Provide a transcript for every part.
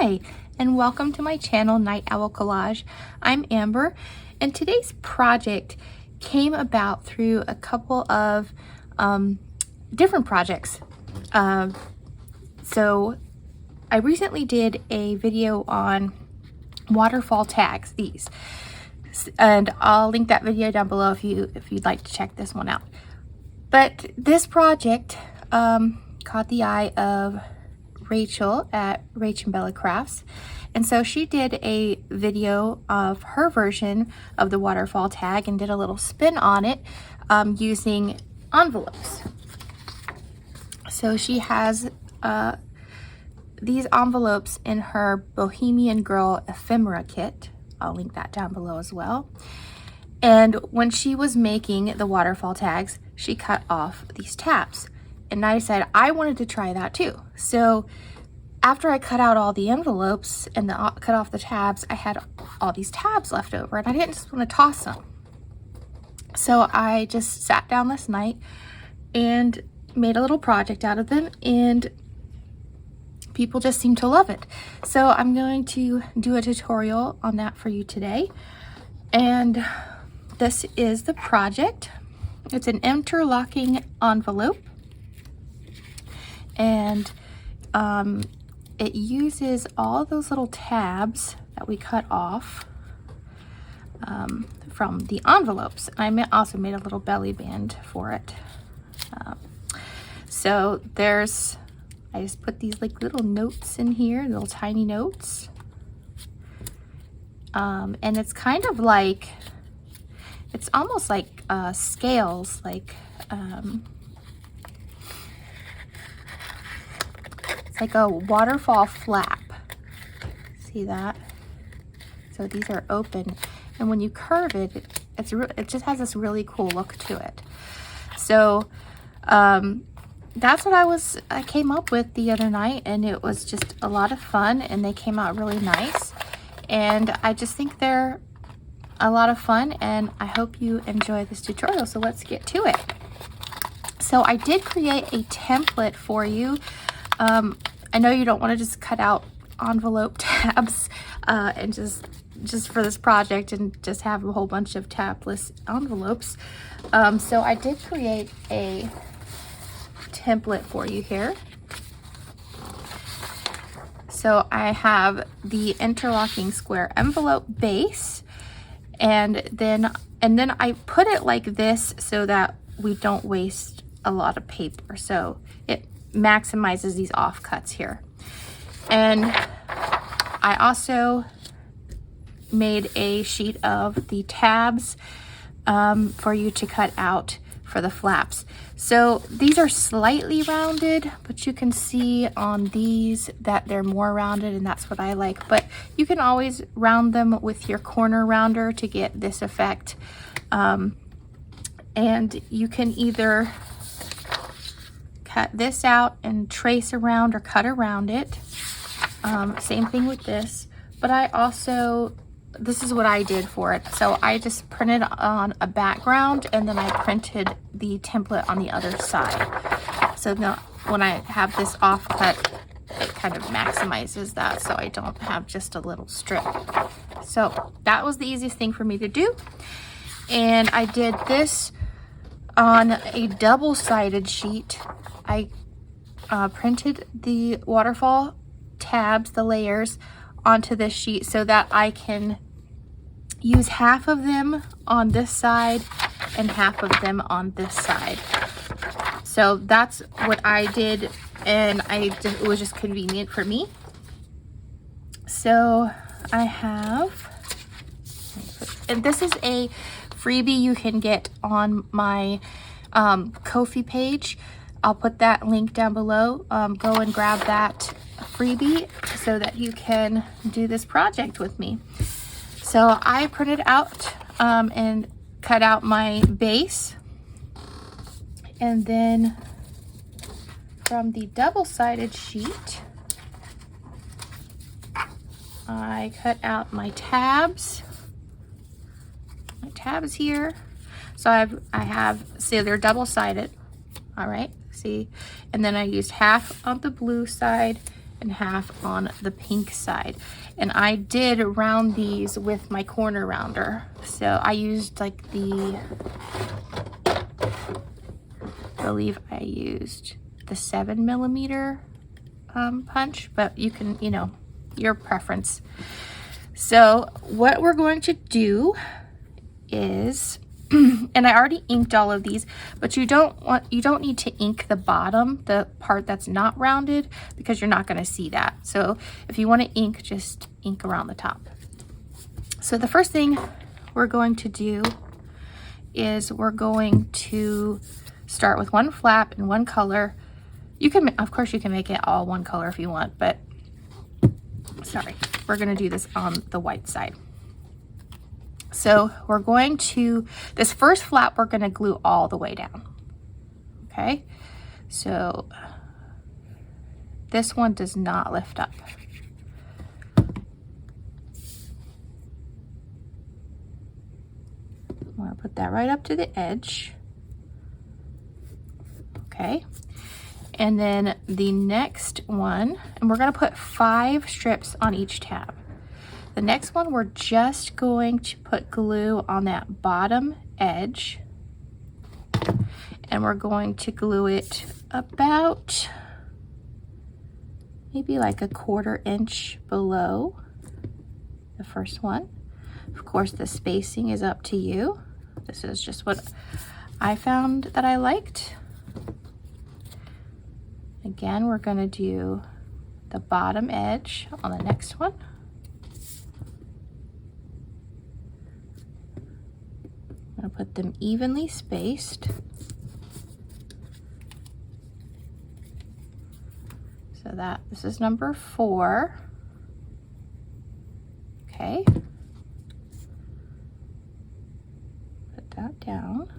Hi, and welcome to my channel, Night Owl Collage. I'm Amber, and today's project came about through a couple of different projects. So I recently did a video on waterfall tags, these, and I'll link that video down below if you'd like to check this one out. But this project caught the eye of Rachel at Embellishing Crafts, and so she did a video of her version of the waterfall tag and did a little spin on it using envelopes. So she has these envelopes in her Bohemian Girl ephemera kit. I'll link that down below as well. And when she was making the waterfall tags, she cut off these tabs. And I decided I wanted to try that too. So after I cut out all the envelopes and cut off the tabs, I had all these tabs left over, and I didn't just want to toss them. So I just sat down this night and made a little project out of them, and people just seem to love it. So I'm going to do a tutorial on that for you today. And this is the project. It's an interlocking envelope. And it uses all those little tabs that we cut off from the envelopes. I also made a little belly band for it. So I just put these like little notes in here, little tiny notes. And it's kind of like, it's almost like scales, like, like a waterfall flap. See that? So these are open, and when you curve it, it just has this really cool look to it. So that's what I came up with the other night, and it was just a lot of fun, and they came out really nice. And I just think they're a lot of fun, and I hope you enjoy this tutorial. So let's get to it. So I did create a template for you. I know you don't want to just cut out envelope tabs and just for this project and just have a whole bunch of tabless envelopes. So I did create a template for you here. So I have the interlocking square envelope base, and then I put it like this so that we don't waste a lot of paper. So it maximizes these offcuts here. And I also made a sheet of the tabs for you to cut out for the flaps. So these are slightly rounded, but you can see on these that they're more rounded, and that's what I like. But you can always round them with your corner rounder to get this effect. And you can either cut this out and trace around or cut around it. Same thing with this, but this is what I did for it. So I just printed on a background, and then I printed the template on the other side. So now when I have this offcut, it kind of maximizes that, so I don't have just a little strip. So that was the easiest thing for me to do. And I did this on a double-sided sheet. I printed the waterfall tabs, the layers, onto this sheet so that I can use half of them on this side and half of them on this side. So that's what I did, and it was just convenient for me. So I have, and this is a freebie you can get on my Ko-fi page. I'll put that link down below. Go and grab that freebie so that you can do this project with me. So I printed out and cut out my base, and then from the double-sided sheet I cut out my tabs. My tabs here. So I have, see, they're double-sided. All right, see, and then I used half on the blue side and half on the pink side. And I did round these with my corner rounder. So I used like I believe I used the 7mm punch, but you can, you know, your preference. So what we're going to do is, and I already inked all of these, but you don't need to ink the bottom, the part that's not rounded, because you're not going to see that. So if you want to ink, just ink around the top. So the first thing we're going to do is we're going to start with one flap and one color. You can, of course, you can make it all one color if you want, but sorry, we're going to do this on the white side. So we're going to, this first flap, we're going to glue all the way down. Okay, so this one does not lift up. I'm going to put that right up to the edge. Okay, and then the next one, and we're going to put 5 strips on each tab. The next one, we're just going to put glue on that bottom edge, and we're going to glue it about maybe like 1/4 inch below the first one. Of course, the spacing is up to you. This is just what I found that I liked. Again, we're going to do the bottom edge on the next one. I'm going to put them evenly spaced. So that, this is number 4. Okay. Put that down.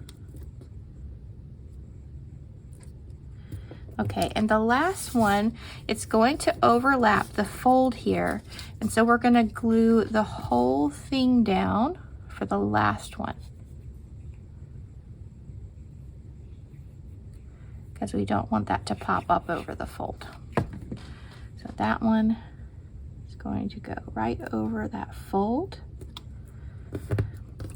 Okay, and the last one, it's going to overlap the fold here. And so we're going to glue the whole thing down for the last one, because we don't want that to pop up over the fold. So that one is going to go right over that fold.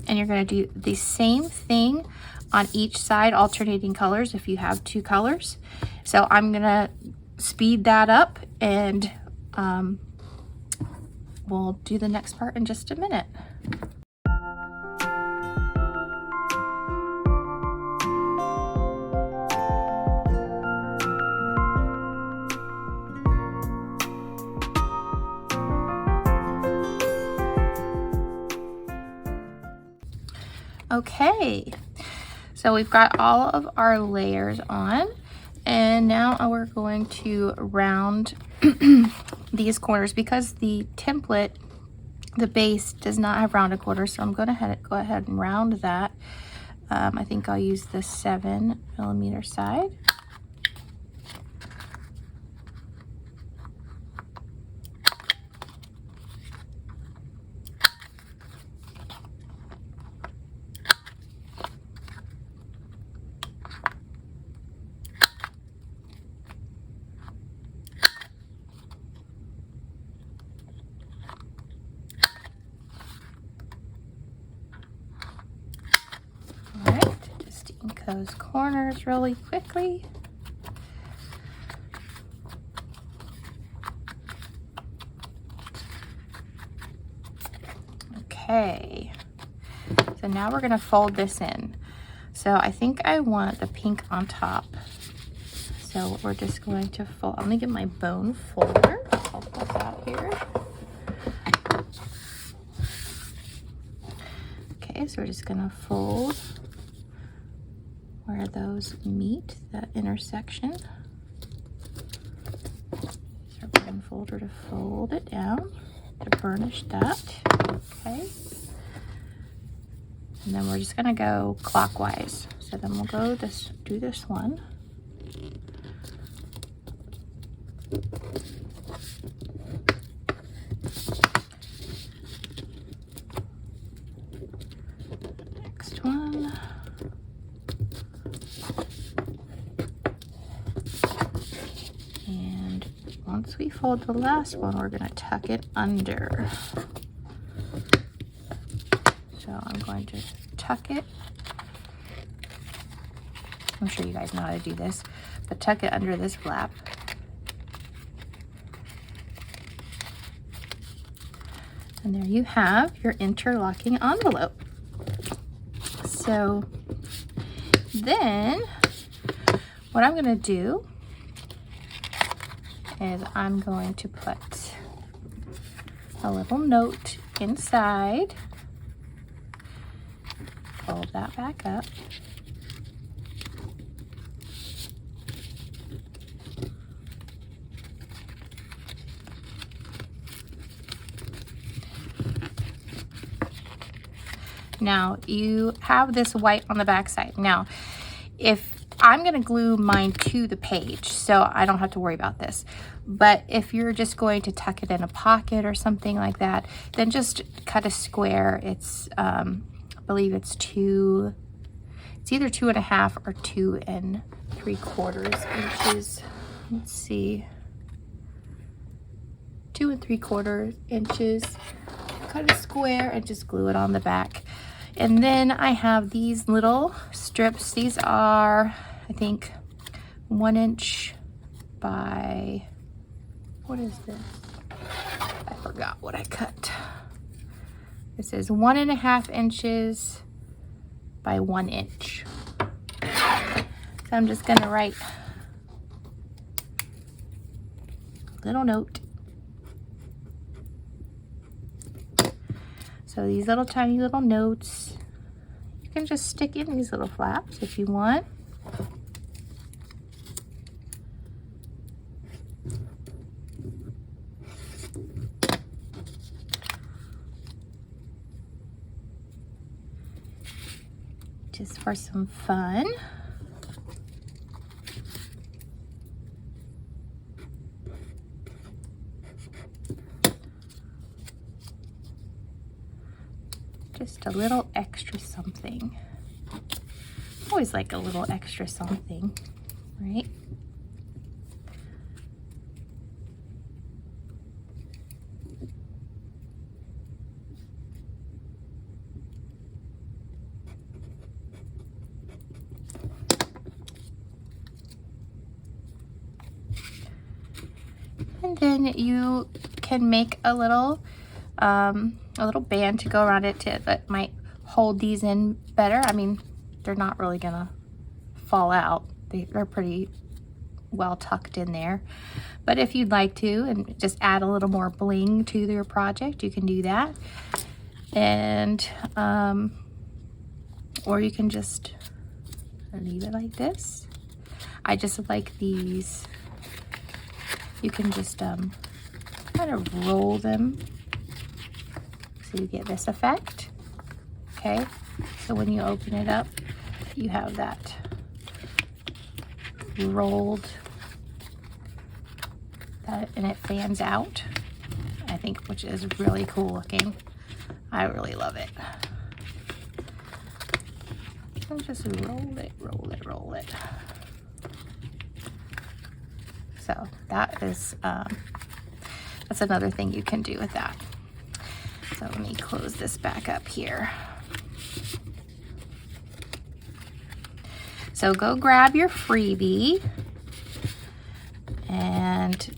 And you're going to do the same thing on each side, alternating colors if you have 2 colors. So I'm going to speed that up, and we'll do the next part in just a minute. Okay, so we've got all of our layers on, and now we're going to round these corners because the template, the base, does not have rounded corners, so I'm going to go ahead and round that. I think I'll use the 7mm side. Those corners really quickly. Okay, so now we're going to fold this in. So I think I want the pink on top. So we're just going to fold. I'm going to get my bone folder. I'll pull this out here. Okay, so we're just going to fold where those meet, that intersection. Use our bone folder to fold it down, to burnish that. Okay. And then we're just gonna go clockwise. So then we'll go do this one. Next one. Once we fold the last one, we're going to tuck it under. So I'm going to tuck it. I'm sure you guys know how to do this, but tuck it under this flap. And there you have your interlocking envelope. So then what I'm going to do is I'm going to put a little note inside. Fold that back up. Now you have this white on the back side. Now, if I'm going to glue mine to the page, so I don't have to worry about this. But if you're just going to tuck it in a pocket or something like that, then just cut a square. It's, I believe it's either 2.5 or 2 3/4 inches. Let's see, 2 3/4 inches. Cut a square and just glue it on the back. And then I have these little strips. These are, I think, 1 inch by, what is this? I forgot what I cut. This is 1.5 inches by 1 inch. So I'm just gonna write a little note. So these little tiny little notes, you can just stick in these little flaps if you want. Just for some fun. Just a little extra something. Always like a little extra something, right? And then you can make a little band to go around it that might hold these in better. I mean, they're not really gonna fall out. They're pretty well tucked in there. But if you'd like to and just add a little more bling to your project, you can do that. And or you can just leave it like this. I just like these. You can just kind of roll them so you get this effect. Okay, so when you open it up, you have that rolled, and it fans out, I think, which is really cool looking. I really love it. And just roll it, roll it, roll it. So that is, that's another thing you can do with that. So let me close this back up here. So go grab your freebie and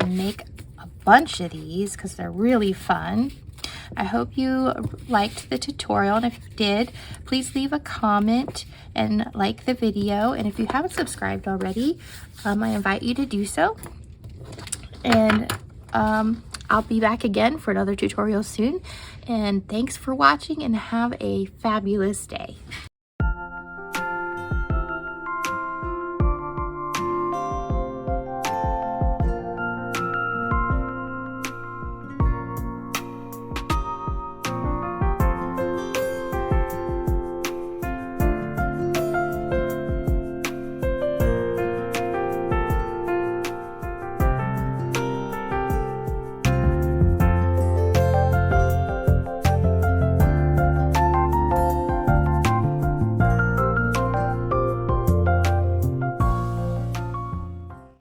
make a bunch of these because they're really fun. I hope you liked the tutorial, and if you did, please leave a comment and like the video. And if you haven't subscribed already, I invite you to do so. And I'll be back again for another tutorial soon. And thanks for watching, and have a fabulous day.